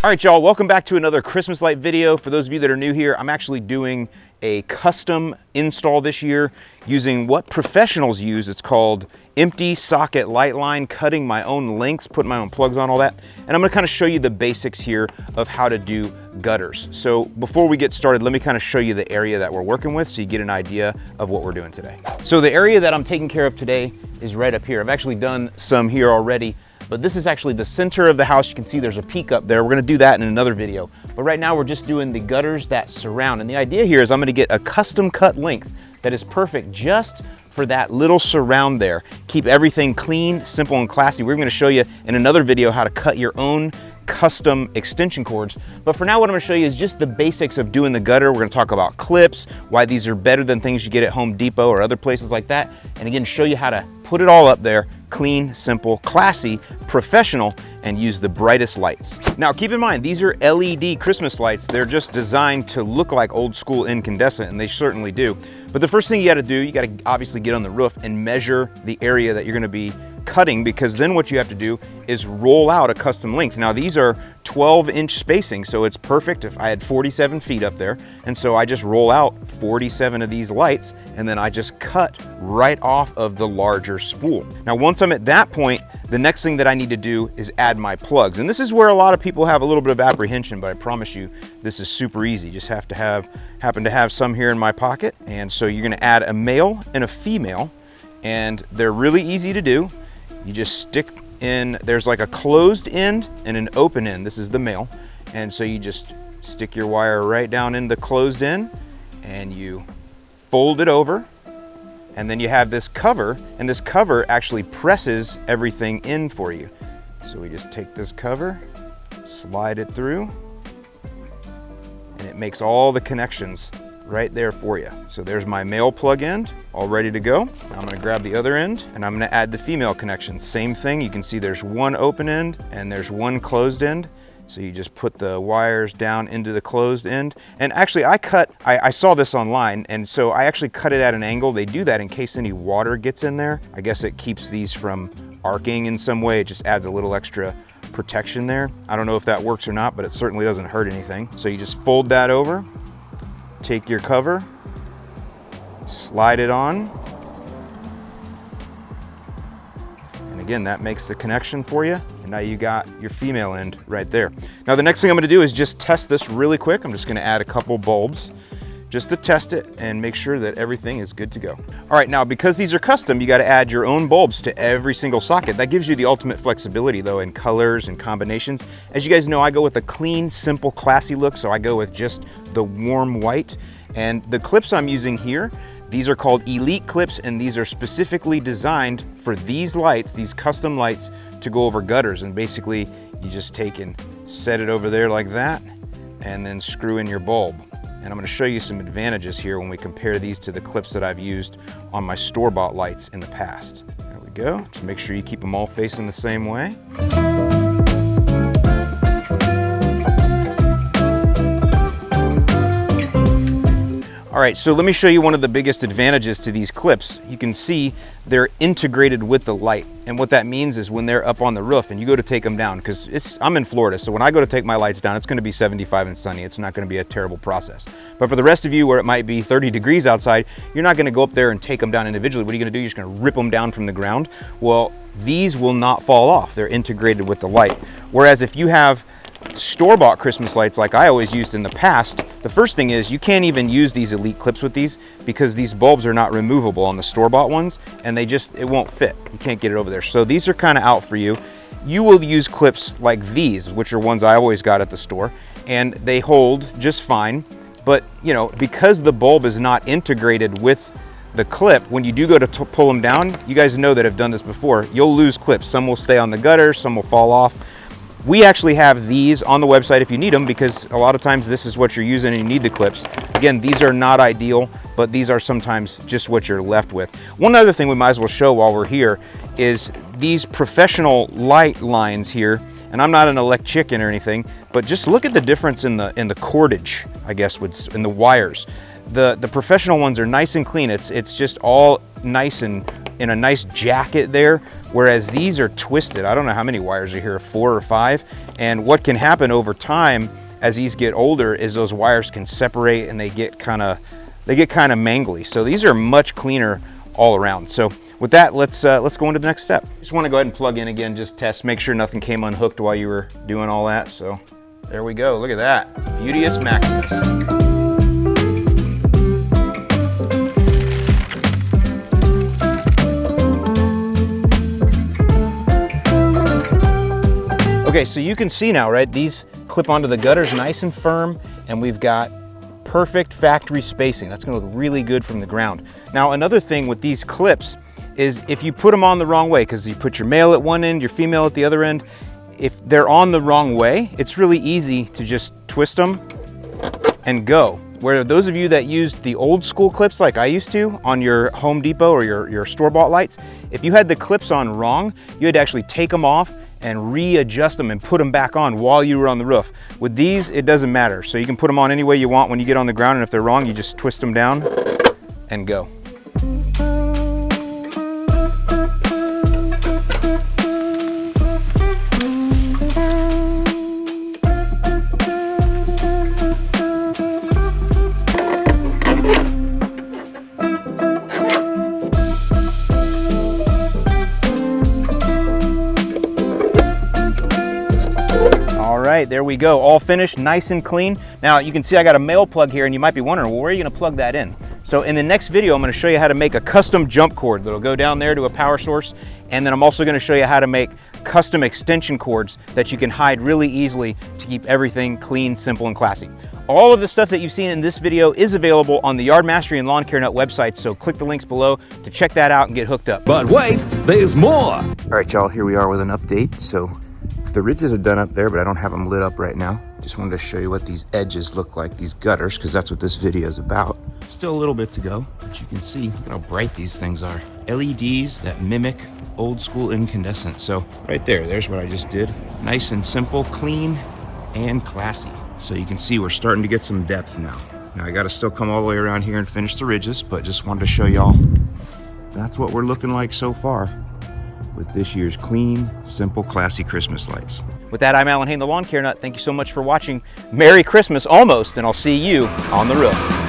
All right, y'all, welcome back to another Christmas light video. For those of you that are new here, I'm actually doing a custom install this year using what professionals use. It's called empty socket light line, cutting my own lengths, putting my own plugs on, all that. And I'm gonna kind of show you the basics here of how to do gutters. So before we get started, let me kind of show you the area that we're working with so you get an idea of what we're doing today. So the area that I'm taking care of today is right up here. I've actually done some here already, but this is actually the center of the house. You can see there's a peak up there. We're gonna do that in another video. But right now we're just doing the gutters that surround. And the idea here is I'm gonna get a custom cut length that is perfect just for that little surround there. Keep everything clean, simple, and classy. We're gonna show you in another video how to cut your own custom extension cords. But for now, what I'm gonna show you is just the basics of doing the gutter. We're gonna talk about clips, why these are better than things you get at Home Depot or other places like that. And again, show you how to put it all up there, clean, simple, classy, professional, and use the brightest lights. Now, keep in mind, these are LED Christmas lights. They're just designed to look like old school incandescent, and they certainly do. But the first thing you gotta do, you gotta obviously get on the roof and measure the area that you're gonna be cutting, because then what you have to do is roll out a custom length. Now these are 12-inch spacing, so it's perfect. If I had 47 feet up there, and so I just roll out 47 of these lights, and then I just cut right off of the larger spool. Now once I'm at that point, the next thing that I need to do is add my plugs. And this is where a lot of people have a little bit of apprehension, but I promise you, this is super easy. Just have to happen to have some here in my pocket. And so you're gonna add a male and a female, and they're really easy to do. You just stick in, there's like a closed end and an open end. This is the male. And so you just stick your wire right down in the closed end and you fold it over. And then you have this cover, and this cover actually presses everything in for you. So we just take this cover, slide it through, and it makes all the connections right there for you. So there's my male plug end, all ready to go. Now I'm gonna grab the other end, and I'm gonna add the female connection. Same thing, you can see there's one open end, and there's one closed end. So you just put the wires down into the closed end. And actually I saw this online, and so I actually cut it at an angle. They do that in case any water gets in there. I guess it keeps these from arcing in some way. It just adds a little extra protection there. I don't know if that works or not, but it certainly doesn't hurt anything. So you just fold that over, take your cover, slide it on. And again, that makes the connection for you. And now you got your female end right there. Now the next thing I'm gonna do is just test this really quick. I'm just gonna add a couple bulbs just to test it and make sure that everything is good to go. All right, now because these are custom, you gotta add your own bulbs to every single socket. That gives you the ultimate flexibility though in colors and combinations. As you guys know, I go with a clean, simple, classy look, so I go with just the warm white. And the clips I'm using here, these are called Elite clips, and these are specifically designed for these lights, these custom lights, to go over gutters. And basically, you just take and set it over there like that, and then screw in your bulb. And I'm gonna show you some advantages here when we compare these to the clips that I've used on my store-bought lights in the past. There we go. Just make sure you keep them all facing the same way. All right, so let me show you one of the biggest advantages to these clips. You can see they're integrated with the light. And what that means is when they're up on the roof and you go to take them down, because I'm in Florida, so when I go to take my lights down, it's gonna be 75 and sunny. It's not gonna be a terrible process. But for the rest of you where it might be 30 degrees outside, you're not gonna go up there and take them down individually. What are you gonna do? You're just gonna rip them down from the ground. Well, these will not fall off. They're integrated with the light. Whereas if you have store-bought Christmas lights like I always used in the past, the first thing is you can't even use these Elite clips with these because these bulbs are not removable on the store-bought ones, and it won't fit. You can't get it over there. So these are kind of out for you. You will use clips like these, which are ones I always got at the store, and they hold just fine. But you know, because the bulb is not integrated with the clip, when you do go to pull them down, you guys know that have done this before, you'll lose clips. Some will stay on the gutter, some will fall off. We actually have these on the website if you need them, because a lot of times this is what you're using and you need the clips. Again, these are not ideal, but these are sometimes just what you're left with. One other thing we might as well show while we're here is these professional light lines here. And I'm not an electrician or anything, but just look at the difference in the cordage, I guess, in the wires. The professional ones are nice and clean. It's just all nice and in a nice jacket there. whereas these are twisted. I don't know how many wires are here, 4 or 5. And what can happen over time as these get older is those wires can separate and they get kind of mangly. So these are much cleaner all around. So with that, let's go into the next step. Just want to go ahead and plug in again, just test, make sure nothing came unhooked while you were doing all that. So there we go. Look at that. Beauteous Maximus. Okay, so you can see now, right? These clip onto the gutters nice and firm, and we've got perfect factory spacing. That's gonna look really good from the ground. Now, another thing with these clips is if you put them on the wrong way, because you put your male at one end, your female at the other end, if they're on the wrong way, it's really easy to just twist them and go. Where those of you that used the old school clips like I used to on your Home Depot or your store-bought lights, if you had the clips on wrong, you had to actually take them off and readjust them and put them back on while you were on the roof. With these, it doesn't matter. So you can put them on any way you want when you get on the ground, and if they're wrong, you just twist them down and go. There we go, all finished, nice and clean. Now you can see I got a male plug here, and you might be wondering, well, where are you gonna plug that in? So in the next video, I'm gonna show you how to make a custom jump cord that'll go down there to a power source, and then I'm also gonna show you how to make custom extension cords that you can hide really easily to keep everything clean, simple, and classy. All of the stuff that you've seen in this video is available on the Yard Mastery and Lawn Care Nut website, so click the links below to check that out and get hooked up. But wait, there's more! All right, y'all, here we are with an update. So the ridges are done up there, but I don't have them lit up right now. Just wanted to show you what these edges look like, these gutters, because that's what this video is about. Still a little bit to go, but you can see, look at how bright these things are. LEDs that mimic old school incandescent. So right there, there's what I just did. Nice and simple, clean, and classy. So you can see we're starting to get some depth now. Now I gotta still come all the way around here and finish the ridges, but just wanted to show y'all that's what we're looking like so far with this year's clean, simple, classy Christmas lights. With that, I'm Alan Hain, the Lawn Care Nut. Thank you so much for watching. Merry Christmas, almost, and I'll see you on the roof.